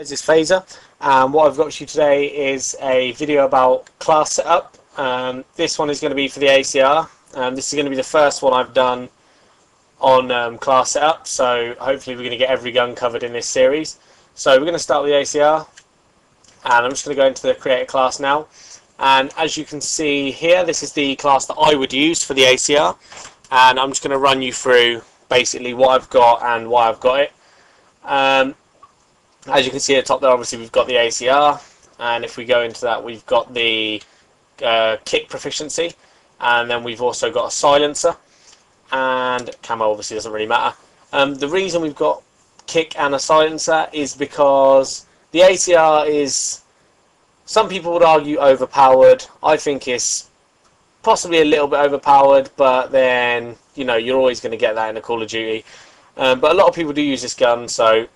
This is FazeR, and what I've got for you today is a video about class setup. This one is going to be for the ACR. This is going to be the first one I've done on class setup, so hopefully we're going to get every gun covered in this series. So we're going to start with the ACR, and I'm just going to go into the create a class now. And as you can see here, this is the class that I would use for the ACR, and I'm just going to run you through basically what I've got and why I've got it. As you can see at the top there, obviously we've got the ACR, and if we go into that, we've got the kick proficiency, and then we've also got a silencer, and camo obviously doesn't really matter. The reason we've got kick and a silencer is because the ACR is, some people would argue, overpowered. I think it's possibly a little bit overpowered, but then, you know, you're always going to get that in a Call of Duty. But a lot of people do use this gun, so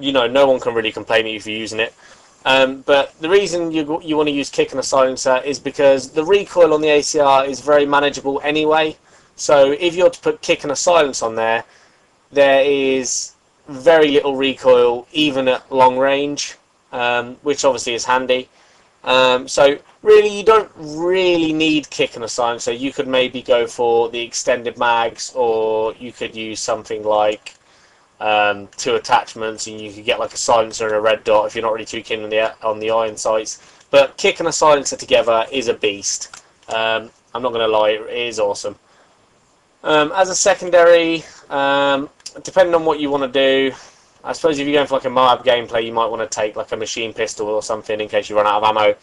you know, no one can really complain at you for using it. But the reason you want to use kick and a silencer is because the recoil on the ACR is very manageable anyway. So if you're to put kick and a silence on there, there is very little recoil even at long range, which obviously is handy. So really, you don't really need kick and a silencer. You could maybe go for the extended mags, or you could use something like two attachments, and you could get like a silencer and a red dot if you're not really too keen on the iron sights. But kick and a silencer together is a beast. I'm not going to lie, it is awesome. As a secondary, depending on what you want to do, I suppose if you're going for like a Moab gameplay, you might want to take like a machine pistol or something in case you run out of ammo.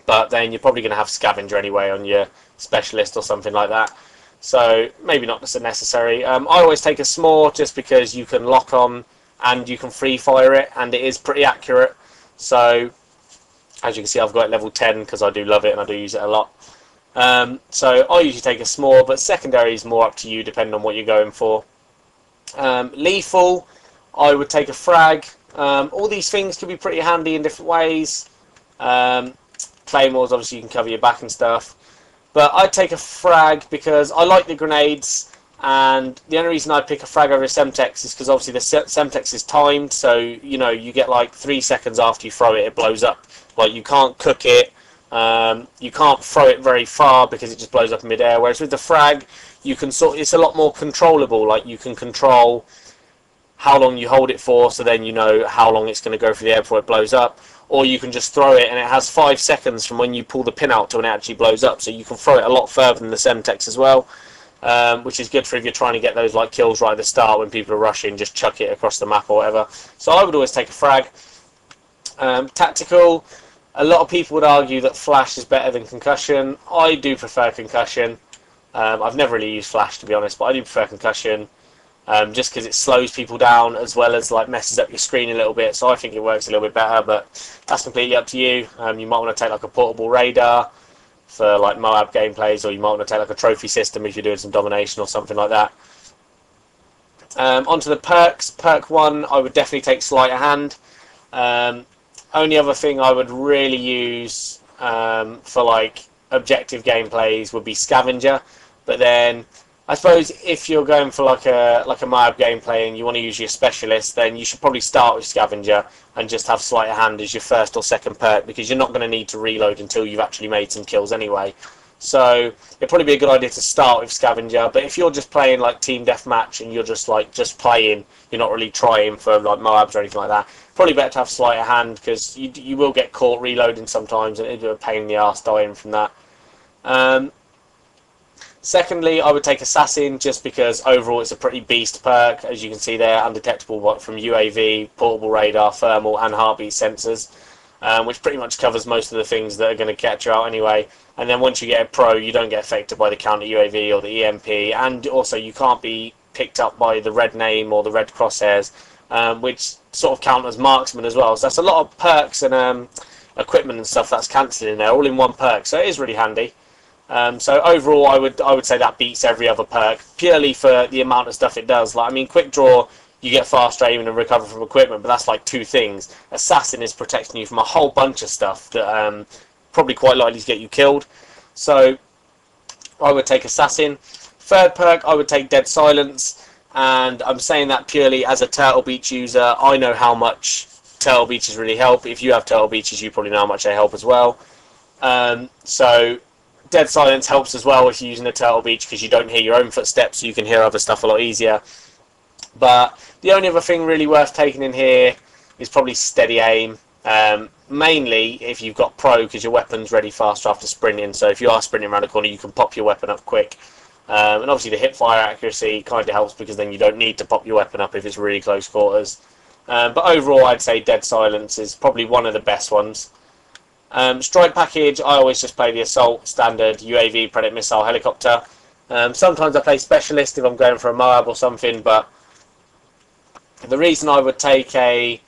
But then you're probably going to have scavenger anyway on your specialist or something like that. So maybe not necessary. I always take a small just because you can lock on and you can free fire it, and it is pretty accurate. So as you can see, I've got it level 10 because I do love it and I do use it a lot. So I usually take a small, but secondary is more up to you depending on what you're going for. Lethal, I would take a frag. All these things can be pretty handy in different ways. Claymores, obviously you can cover your back and stuff. But I'd take a frag because I like the grenades, and the only reason I pick a frag over a Semtex is because obviously the Semtex is timed, so you know, you get like 3 seconds after you throw it, it blows up. Like, you can't cook it, you can't throw it very far because it just blows up in mid-air, whereas with the frag, you can it's a lot more controllable. Like, you can control how long you hold it for, so then you know how long it's going to go through the air before it blows up. Or you can just throw it, and it has 5 seconds from when you pull the pin out to when it actually blows up. So you can throw it a lot further than the Semtex as well, which is good for if you're trying to get those like kills right at the start when people are rushing, just chuck it across the map or whatever. So I would always take a frag. Tactical, a lot of people would argue that flash is better than concussion. I do prefer concussion. I've never really used flash, to be honest, but I do prefer concussion. Just because it slows people down as well as like messes up your screen a little bit, so I think it works a little bit better, but that's completely up to you. You might want to take like a portable radar for like Moab gameplays, or you might want to take like a trophy system if you're doing some domination or something like that. Onto the perks. Perk 1, I would definitely take sleight of hand. Only other thing I would really use for like objective gameplays would be scavenger, but then I suppose if you're going for like a Moab gameplay and you want to use your specialist, then you should probably start with scavenger and just have sleight of hand as your first or second perk, because you're not going to need to reload until you've actually made some kills anyway. So it'd probably be a good idea to start with scavenger. But if you're just playing like team deathmatch and you're just playing, you're not really trying for like Moabs or anything like that, probably better to have sleight of hand, because you will get caught reloading sometimes, and it'd be a pain in the arse dying from that. Secondly, I would take Assassin just because overall it's a pretty beast perk. As you can see there, undetectable from UAV, portable radar, thermal and heartbeat sensors, which pretty much covers most of the things that are going to catch you out anyway. And then once you get a pro, you don't get affected by the counter UAV or the EMP, and also you can't be picked up by the red name or the red crosshairs, which sort of count as marksman as well. So that's a lot of perks and equipment and stuff that's cancelled in there, all in one perk, so it is really handy. So overall, I would say that beats every other perk, purely for the amount of stuff it does. Like, I mean, quick draw, you get fast aiming and recover from equipment, but that's like 2 things. Assassin is protecting you from a whole bunch of stuff that probably quite likely to get you killed. So I would take Assassin. Third perk, I would take Dead Silence. And I'm saying that purely as a Turtle Beach user. I know how much Turtle Beaches really help. If you have Turtle Beaches, you probably know how much they help as well. So dead silence helps as well if you're using a Turtle Beach, because you don't hear your own footsteps, so you can hear other stuff a lot easier. But the only other thing really worth taking in here is probably steady aim. Mainly if you've got Pro, because your weapon's ready faster after sprinting. So if you are sprinting around a corner, you can pop your weapon up quick. And obviously the hip fire accuracy kind of helps, because then you don't need to pop your weapon up if it's really close quarters. But overall, I'd say dead silence is probably one of the best ones. Strike package, I always just play the assault, standard, UAV, predator, missile, helicopter. Sometimes I play specialist if I'm going for a Moab or something, but the reason I would take a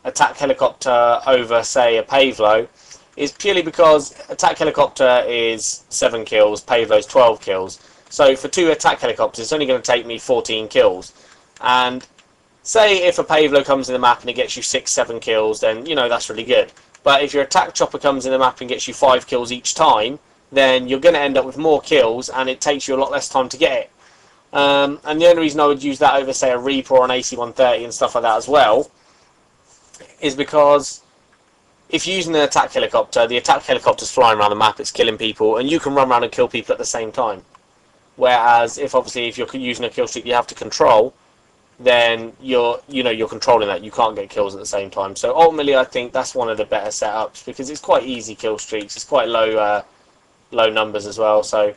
attack helicopter over, say, a Pavelo is purely because attack helicopter is 7 kills, Pavelo's 12 kills. So for 2 attack helicopters, it's only going to take me 14 kills. And say if a Pavelo comes in the map and it gets you 6-7 kills, then, you know, that's really good. But if your attack chopper comes in the map and gets you 5 kills each time, then you're going to end up with more kills, and it takes you a lot less time to get it. And the only reason I would use that over, say, a Reaper or an AC-130 and stuff like that as well, is because if you're using an attack helicopter, the attack helicopter's flying around the map, it's killing people, and you can run around and kill people at the same time. Whereas if you're using a kill streak you have to control, then you're controlling that. You can't get kills at the same time. So ultimately, I think that's one of the better setups, because it's quite easy kill streaks. It's quite low numbers as well. So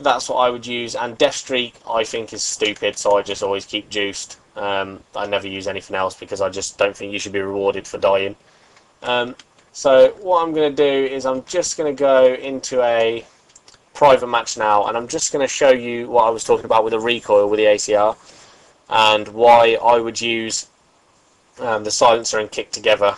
that's what I would use. And death streak, I think, is stupid. So I just always keep juiced. I never use anything else, because I just don't think you should be rewarded for dying. So what I'm going to do is I'm just going to go into a private match now, and I'm just going to show you what I was talking about with the recoil with the ACR, and why I would use the silencer and kick together.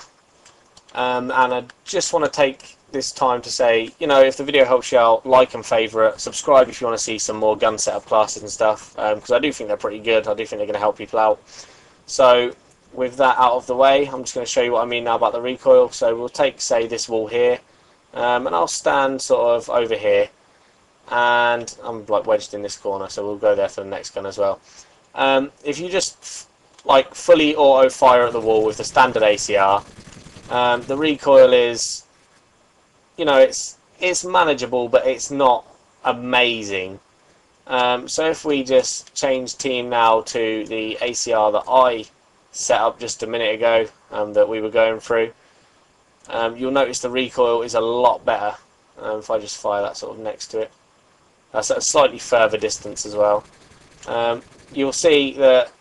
And I just want to take this time to say, you know, if the video helps you out, like and favourite, subscribe if you want to see some more gun setup classes and stuff, because I do think they're pretty good. I do think they're going to help people out. So with that out of the way, I'm just going to show you what I mean now about the recoil. So we'll take, say, this wall here, and I'll stand sort of over here, and I'm like wedged in this corner, so we'll go there for the next gun as well. If you just like fully auto fire at the wall with the standard ACR, the recoil is, you know, it's manageable, but it's not amazing. So if we just change team now to the ACR that I set up just a minute ago, that we were going through, you'll notice the recoil is a lot better. If I just fire that sort of next to it, that's at a slightly further distance as well. You'll see that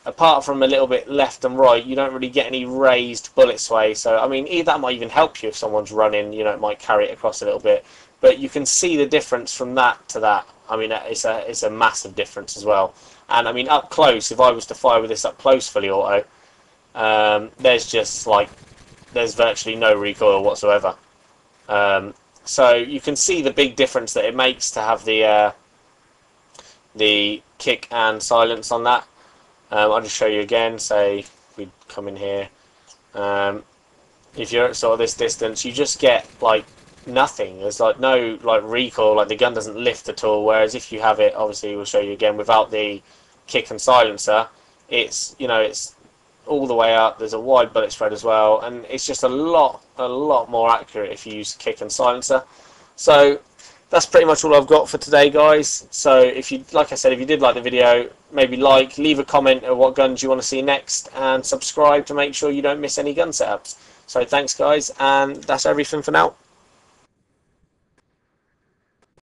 apart from a little bit left and right, you don't really get any raised bullet sway. So I mean, that might even help you if someone's running. You know, it might carry it across a little bit. But you can see the difference from that to that. I mean, it's a massive difference as well. And I mean, up close, if I was to fire with this up close fully auto, there's virtually no recoil whatsoever. So you can see the big difference that it makes to have the kick and silence on that. I'll just show you again. Say if we come in here, if you're at sort of this distance, you just get like nothing. There's like no like recoil, like the gun doesn't lift at all. Whereas if you have it, obviously we'll show you again, without the kick and silencer, it's, you know, it's all the way up. There's a wide bullet spread as well, and it's just a lot more accurate if you use kick and silencer. So that's pretty much all I've got for today, guys. So if you, like I said, if you did like the video, maybe leave a comment of what guns you want to see next, and subscribe to make sure you don't miss any gun setups. So thanks, guys, and that's everything for now.